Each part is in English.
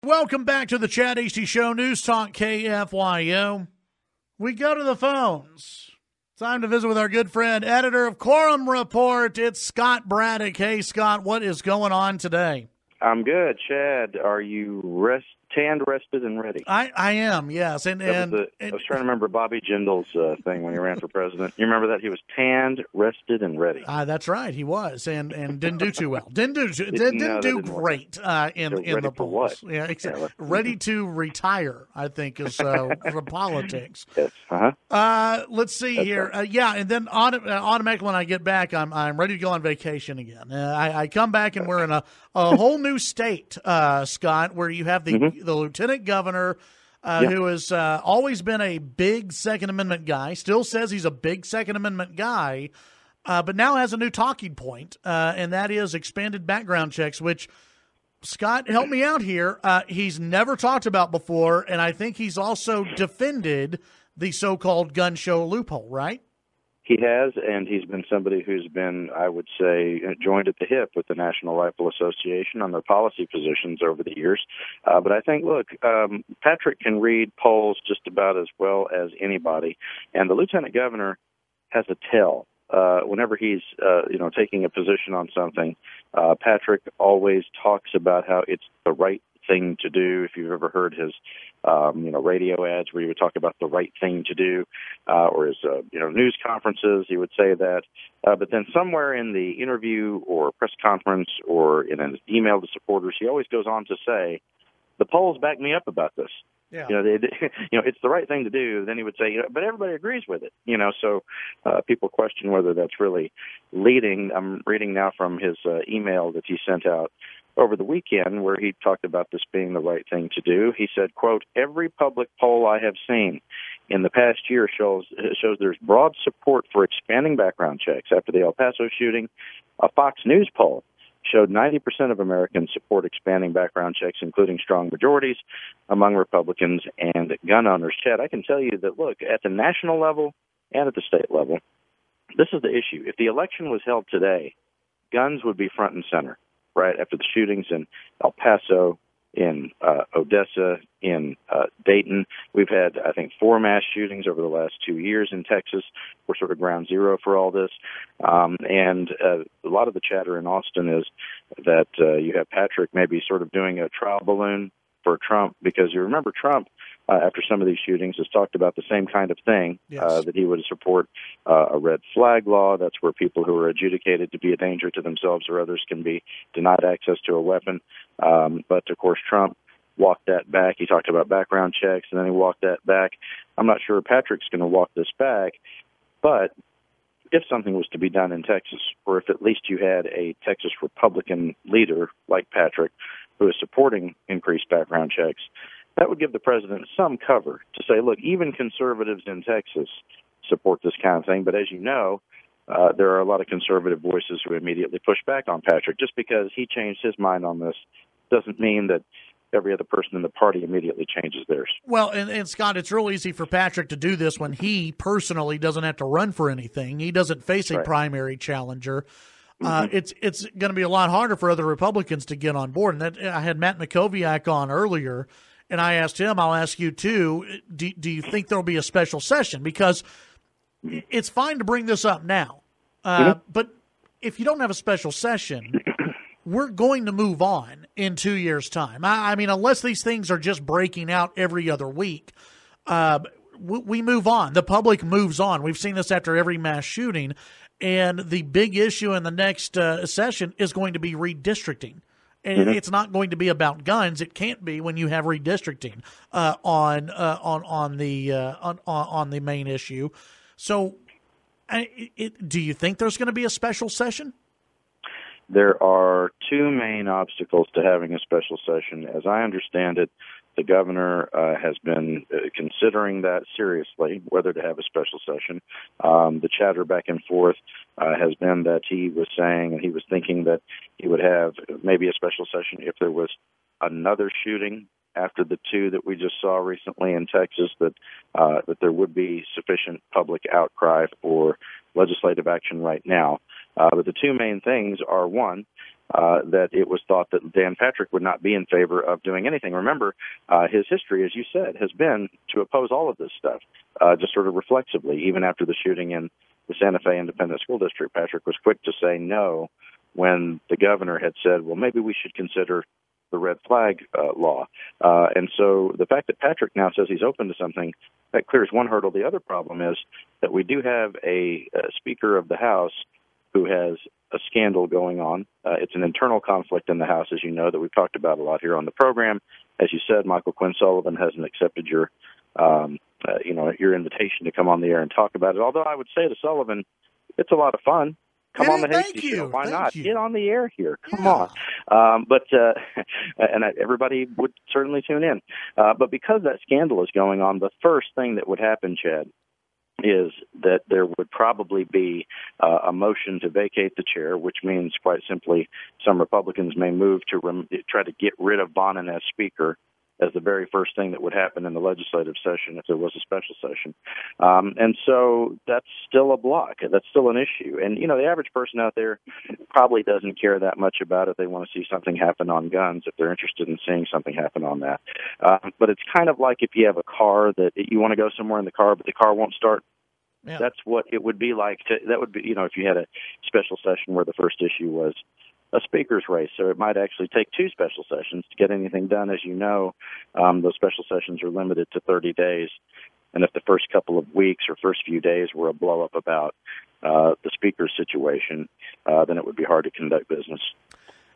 Welcome back to the Chad Hasty Show, News Talk KFYO. We go to the phones. Time to visit with our good friend, editor of Quorum Report. It's Scott Braddock. Hey, Scott, what is going on today? I'm good. Chad, are you tanned, rested, and ready? I am, yes. I was trying to remember Bobby Jindal's thing when he ran for president. You remember that? He was tanned, rested, and ready. That's right, he was, and didn't do too well. Didn't do great in the polls. What? Yeah, exactly. Ready to retire, I think, is for politics. Yes. Let's see That's here. right. And then automatically when I get back, I'm ready to go on vacation again. I come back and we're in a whole new state, Scott, where you have the lieutenant governor who has always been a big Second Amendment guy, still says he's a big Second Amendment guy, but now has a new talking point, and that is expanded background checks, which, Scott, help me out here, he's never talked about before, and I think he's also defended the so-called gun show loophole, right? He has, and he's been somebody who's been, I would say, joined at the hip with the National Rifle Association on their policy positions over the years. But I think, look, Patrick can read polls just about as well as anybody, and the lieutenant governor has a tell. Whenever he's, taking a position on something, Patrick always talks about how it's the right thing to do. If you've ever heard his, radio ads where he would talk about the right thing to do, or his, news conferences, he would say that. But then somewhere in the interview or press conference or in an email to supporters, he always goes on to say, the polls back me up about this. Yeah. It's the right thing to do. Then he would say, but everybody agrees with it. So people question whether that's really leading. I'm reading now from his email that he sent out over the weekend where he talked about this being the right thing to do. He said, quote, every public poll I have seen in the past year shows there's broad support for expanding background checks. After the El Paso shooting, a Fox News poll showed 90% of Americans support expanding background checks, including strong majorities among Republicans and gun owners. Chad, I can tell you that, look, at the national level and at the state level, this is the issue. If the election was held today, guns would be front and center, right, after the shootings in El Paso, in Odessa, in Dayton. We've had, I think, 4 mass shootings over the last 2 years in Texas. We're sort of ground zero for all this. And a lot of the chatter in Austin is that you have Patrick maybe sort of doing a trial balloon for Trump, because you remember Trump, after some of these shootings, has talked about the same kind of thing, yes. That he would support a red flag law. That's where people who are adjudicated to be a danger to themselves or others can be denied access to a weapon. But, of course, Trump walked that back. He talked about background checks, and then he walked that back. I'm not sure Patrick's going to walk this back, but if something was to be done in Texas, or if at least you had a Texas Republican leader like Patrick who is supporting increased background checks, that would give the president some cover to say, look, even conservatives in Texas support this kind of thing. But as you know, there are a lot of conservative voices who immediately push back on Patrick. Just because he changed his mind on this doesn't mean that every other person in the party immediately changes theirs. Well, and Scott, it's real easy for Patrick to do this when he personally doesn't have to run for anything. He doesn't face a primary challenger. It's going to be a lot harder for other Republicans to get on board. And I had Matt McKoviak on earlier, and I asked him, I'll ask you too, do you think there will be a special session? Because it's fine to bring this up now, but if you don't have a special session, we're going to move on in 2 years' time. I mean, unless these things are just breaking out every other week, we move on. The public moves on. We've seen this after every mass shooting, and the big issue in the next session is going to be redistricting. And it's not going to be about guns. It can't be when you have redistricting on the main issue. So, do you think there's going to be a special session? There are 2 main obstacles to having a special session. As I understand it, the governor has been considering that seriously, whether to have a special session. The chatter back and forth has been that he was saying, and he was thinking that he would have maybe a special session if there was another shooting after the 2 that we just saw recently in Texas, that there would be sufficient public outcry for legislative action right now. But the 2 main things are, one, that it was thought that Dan Patrick would not be in favor of doing anything. Remember, his history, as you said, has been to oppose all of this stuff, just sort of reflexively. Even after the shooting in the Santa Fe Independent School District, Patrick was quick to say no when the governor had said, well, maybe we should consider the red flag law. And so the fact that Patrick now says he's open to something, that clears one hurdle. The other problem is that we do have a Speaker of the House who has a scandal going on. It's an internal conflict in the House, as you know, that we've talked about a lot here on the program. As you said, Michael Quinn Sullivan hasn't accepted your invitation to come on the air and talk about it. Although I would say to Sullivan, it's a lot of fun. Come on the Hasty Show. Why not? Get on the air here. Come on. Everybody would certainly tune in. But because that scandal is going on, the first thing that would happen, Chad, is that there would probably be a motion to vacate the chair, which means, quite simply, some Republicans may move to try to get rid of Bonnen as Speaker as the very first thing that would happen in the legislative session if there was a special session. And so that's still a block. That's still an issue. And, the average person out there probably doesn't care that much about it. They want to see something happen on guns if they're interested in seeing something happen on that. But it's kind of like if you have a car that you want to go somewhere in the car, but the car won't start. Yeah. That's what it would be like. That would be, if you had a special session where the first issue was a speaker's race. So it might actually take two special sessions to get anything done. As you know, those special sessions are limited to 30 days. And if the first couple of weeks or first few days were a blow-up about the speaker's situation, then it would be hard to conduct business.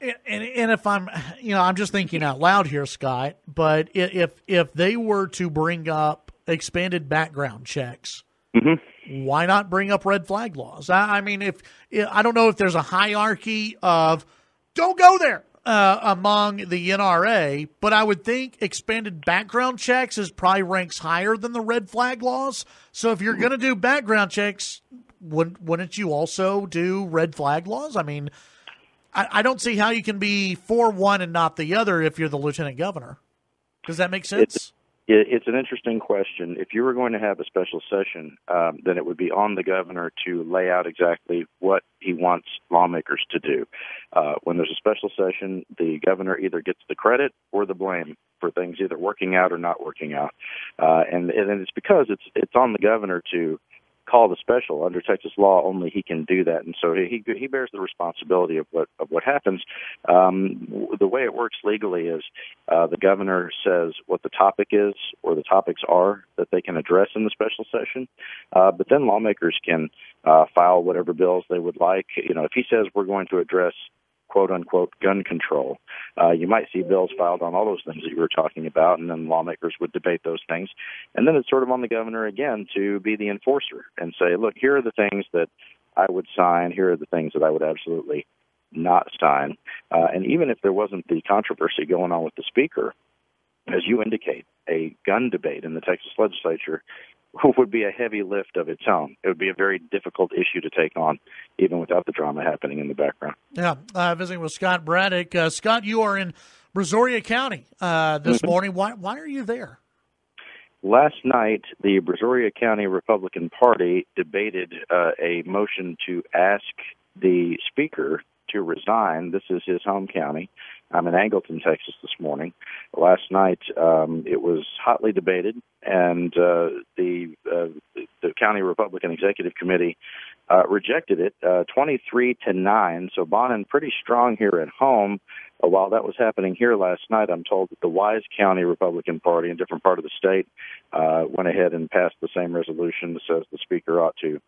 And if I'm just thinking out loud here, Scott, but if they were to bring up expanded background checks, why not bring up red flag laws? I mean, I don't know if there's a hierarchy of don't go there among the NRA, but I would think expanded background checks probably ranks higher than the red flag laws. So if you're going to do background checks, wouldn't you also do red flag laws? I mean, I don't see how you can be for one and not the other if you're the lieutenant governor. Does that make sense? It's an interesting question. If you were going to have a special session, then it would be on the governor to lay out exactly what he wants lawmakers to do. When there's a special session, the governor either gets the credit or the blame for things either working out or not working out. And it's because it's on the governor to call the special. Under Texas law, only he can do that, and so he bears the responsibility of what happens. The way it works legally is the governor says what the topic is or the topics are that they can address in the special session, but then lawmakers can file whatever bills they would like. If he says we're going to address quote-unquote gun control, you might see bills filed on all those things that you were talking about, and then lawmakers would debate those things. And then it's sort of on the governor again to be the enforcer and say, look, here are the things that I would sign, here are the things that I would absolutely not sign. And even if there wasn't the controversy going on with the speaker, as you indicate, a gun debate in the Texas legislature would be a heavy lift of its own. It would be a very difficult issue to take on, even without the drama happening in the background. Yeah, visiting with Scott Braddock. Scott, you are in Brazoria County this morning. Why are you there? Last night, the Brazoria County Republican Party debated a motion to ask the speaker to resign. This is his home county. I'm in Angleton, Texas this morning. Last night, it was hotly debated, and the County Republican Executive Committee rejected it 23-9. So Bonnen pretty strong here at home. While that was happening here last night, I'm told that the Wise County Republican Party, in a different part of the state, went ahead and passed the same resolution that says the speaker ought to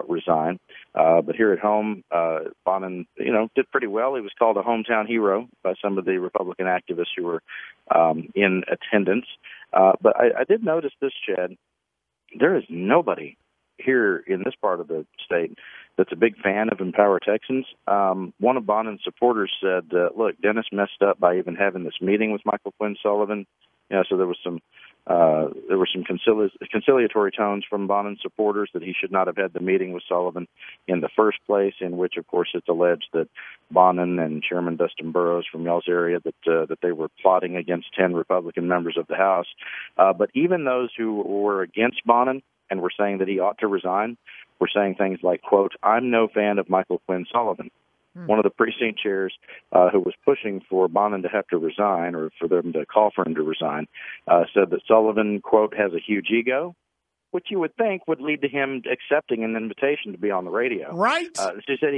resign. But here at home, Bonnen, did pretty well. He was called a hometown hero by some of the Republican activists who were in attendance. But I did notice this, Chad. There is nobody here in this part of the state that's a big fan of Empower Texans. One of Bonnen's supporters said, look, Dennis messed up by even having this meeting with Michael Quinn Sullivan. So there was some conciliatory tones from Bonnen's supporters that he should not have had the meeting with Sullivan in the first place, in which, of course, it's alleged that Bonnen and Chairman Dustin Burrows from y'all's area, that they were plotting against 10 Republican members of the House. But even those who were against Bonnen and were saying that he ought to resign were saying things like, quote, I'm no fan of Michael Quinn Sullivan. one of the precinct chairs who was pushing for Bonnen to have to resign, or for them to call for him to resign, said that Sullivan, quote, has a huge ego, which you would think would lead to him accepting an invitation to be on the radio. Right. She said,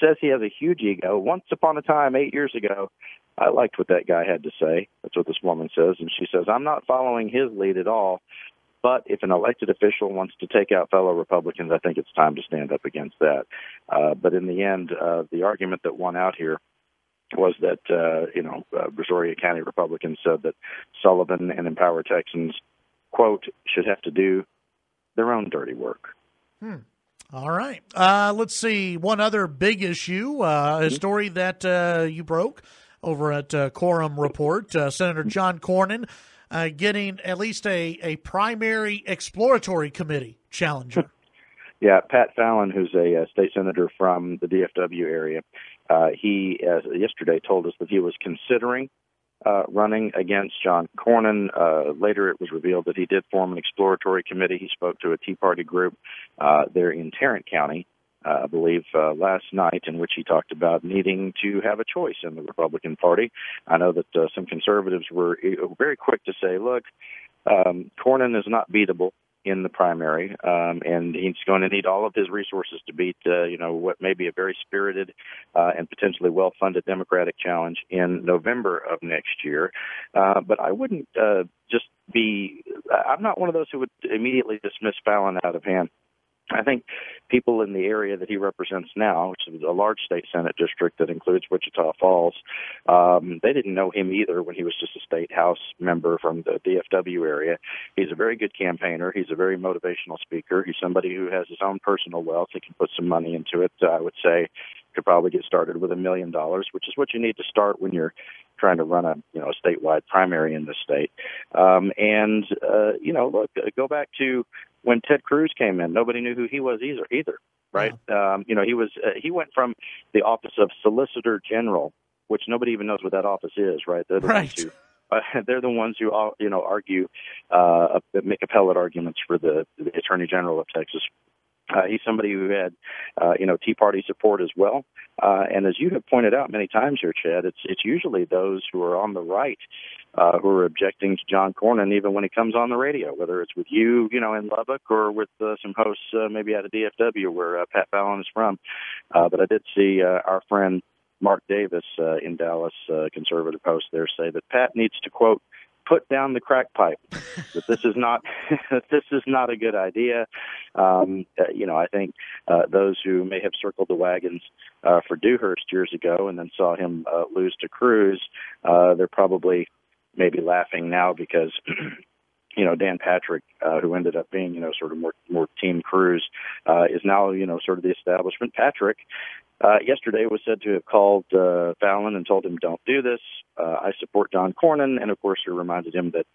says he has a huge ego. Once upon a time, 8 years ago, I liked what that guy had to say. That's what this woman says. And she says, I'm not following his lead at all. But if an elected official wants to take out fellow Republicans, I think it's time to stand up against that. But in the end, the argument that won out here was that, Brazoria County Republicans said that Sullivan and Empower Texans, quote, should have to do their own dirty work. All right. Let's see. One other big issue, a story that you broke over at Quorum Report. Senator John Cornyn getting at least a primary exploratory committee challenger. Yeah, Pat Fallon, who's a state senator from the DFW area, he yesterday told us that he was considering running against John Cornyn. Later it was revealed that he did form an exploratory committee. He spoke to a Tea Party group there in Tarrant County, I believe, last night, in which he talked about needing to have a choice in the Republican Party. I know that some conservatives were very quick to say, look, Cornyn is not beatable in the primary, and he's going to need all of his resources to beat, what may be a very spirited and potentially well-funded Democratic challenge in November of next year. But I wouldn't I'm not one of those who would immediately dismiss Fallon out of hand. I think people in the area that he represents now, which is a large state Senate district that includes Wichita Falls, they didn't know him either when he was just a state House member from the DFW area. He's a very good campaigner. He's a very motivational speaker. He's somebody who has his own personal wealth. He can put some money into it. I would say could probably get started with $1 million, which is what you need to start when you're trying to run a statewide primary in the state. Look, go back to when Ted Cruz came in. Nobody knew who he was either, right? Yeah. He went from the office of Solicitor General, which nobody even knows what that office is, right? They're the ones who argue, make appellate arguments for the Attorney General of Texas. He's somebody who had, Tea Party support as well. And as you have pointed out many times here, Chad, it's usually those who are on the right who are objecting to John Cornyn, even when he comes on the radio, whether it's with you, in Lubbock, or with some hosts maybe out of DFW where Pat Fallon is from. But I did see our friend Mark Davis in Dallas, conservative host there, say that Pat needs to, quote, put down the crack pipe, that this is not a good idea. I think those who may have circled the wagons for Dewhurst years ago and then saw him lose to Cruz, they're probably maybe laughing now because Dan Patrick, who ended up being sort of more Team Cruz, is now sort of the establishment. Patrick yesterday was said to have called Fallon and told him, don't do this. I support John Cornyn. And, of course, he reminded him that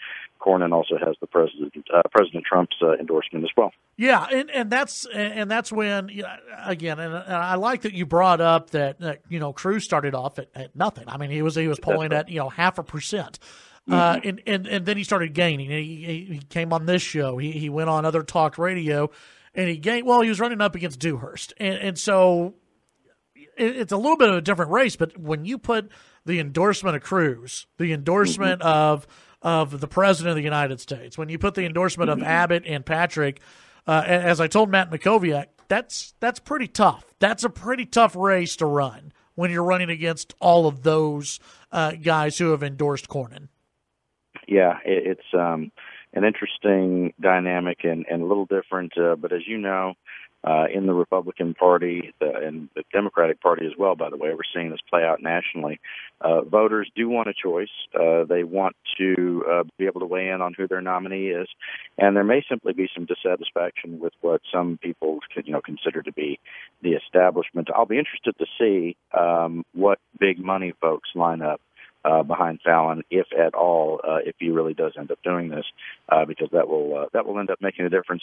Cornyn also has the President Trump's endorsement as well. Yeah, and that's when, again, and I like that you brought up that Cruz started off at nothing. I mean, he was polling at 0.5%. And then he started gaining. He came on this show. He went on other talk radio, and he gained. Well, he was running up against Dewhurst, and so it's a little bit of a different race. But when you put the endorsement of Cruz, the endorsement of the President of the United States, when you put the endorsement of Abbott and Patrick, as I told Matt Makoviak, that's pretty tough. That's a pretty tough race to run when you're running against all of those guys who have endorsed Cornyn. Yeah, it's an interesting dynamic and a little different. But as you know, in the Republican Party and the Democratic Party as well, by the way, we're seeing this play out nationally. Voters do want a choice. They want to be able to weigh in on who their nominee is. And there may simply be some dissatisfaction with what some people consider to be the establishment. I'll be interested to see what big money folks line up behind Fallon, if at all, if he really does end up doing this, because that will end up making a difference,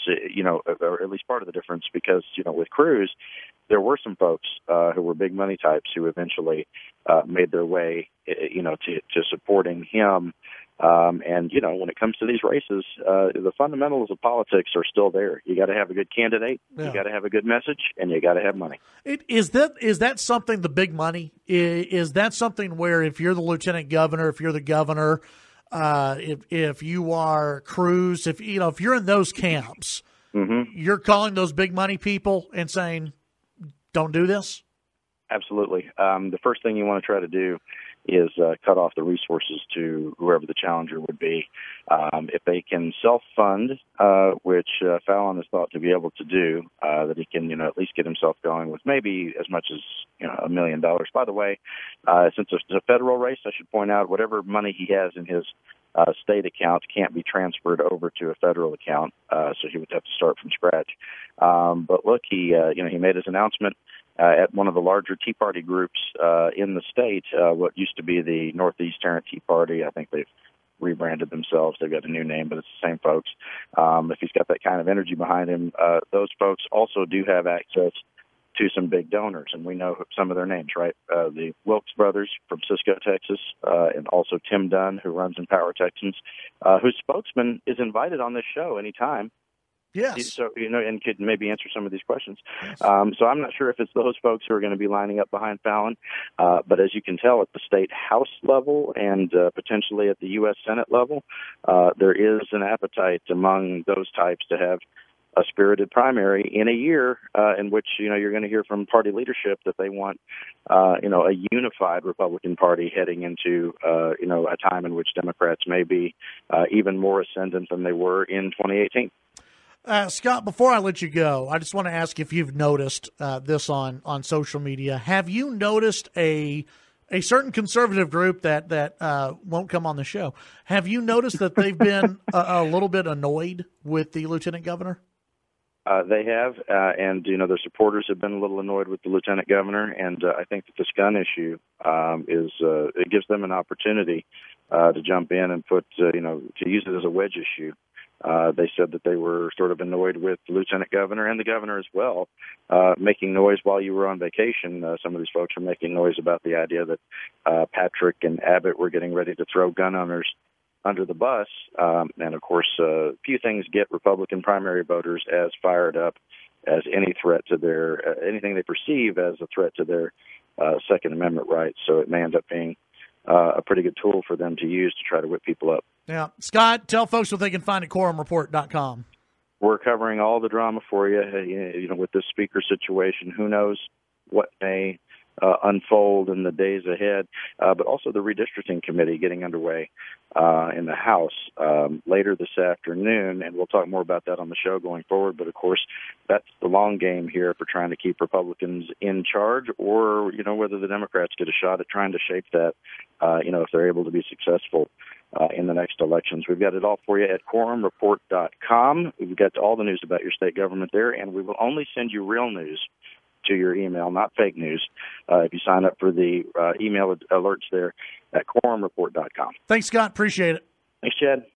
or at least part of the difference, because, with Cruz, there were some folks who were big money types who eventually made their way, to supporting him And, when it comes to these races, the fundamentals of politics are still there. You got to have a good candidate, you got to have a good message, and you got to have money. Is that something, the big money? Is that something where if you're the lieutenant governor, if you're the governor, if you are Cruz, if you're in those camps, you're calling those big money people and saying, don't do this? Absolutely. The first thing you want to try to do is cut off the resources to whoever the challenger would be. If they can self-fund, which Fallon is thought to be able to do, that he can, at least get himself going with maybe as much as, $1 million. By the way, since it's a federal race, I should point out whatever money he has in his state account can't be transferred over to a federal account, so he would have to start from scratch. But look, he made his announcement at one of the larger Tea Party groups in the state, what used to be the Northeast Tarrant Tea Party. I think they've rebranded themselves. They've got a new name, but it's the same folks. If he's got that kind of energy behind him, those folks also do have access to some big donors, and we know some of their names, right? The Wilkes brothers from Cisco, Texas, and also Tim Dunn, who runs Empower Texans, whose spokesman is invited on this show anytime. Yes. So, and could maybe answer some of these questions. Yes. So I'm not sure if it's those folks who are going to be lining up behind Fallon, but as you can tell at the state House level and potentially at the U.S. Senate level, there is an appetite among those types to have a spirited primary in a year in which, you're going to hear from party leadership that they want, a unified Republican Party heading into, a time in which Democrats may be even more ascendant than they were in 2018. Scott, before I let you go, I just want to ask if you've noticed this on social media. Have you noticed a certain conservative group that won't come on the show? Have you noticed that they've been a little bit annoyed with the lieutenant governor? They have, and their supporters have been a little annoyed with the lieutenant governor, and I think that this gun issue it gives them an opportunity to jump in and put, to use it as a wedge issue. They said that they were sort of annoyed with the lieutenant governor and the governor as well, making noise while you were on vacation. Some of these folks are making noise about the idea that Patrick and Abbott were getting ready to throw gun owners under the bus. And, of course, few things get Republican primary voters as fired up as any threat to their anything they perceive as a threat to their Second Amendment rights. So it may end up being a pretty good tool for them to use to try to whip people up. Yeah. Scott, tell folks what they can find at quorumreport.com. We're covering all the drama for you. With this speaker situation, who knows what may unfold in the days ahead, but also the redistricting committee getting underway in the House later this afternoon, and we'll talk more about that on the show going forward. But, of course, that's the long game here for trying to keep Republicans in charge, or, whether the Democrats get a shot at trying to shape that, if they're able to be successful in the next elections. We've got it all for you at quorumreport.com. We've got all the news about your state government there, and we will only send you real news to your email, not fake news, if you sign up for the email alerts there at quorumreport.com. Thanks, Scott. Appreciate it. Thanks, Chad.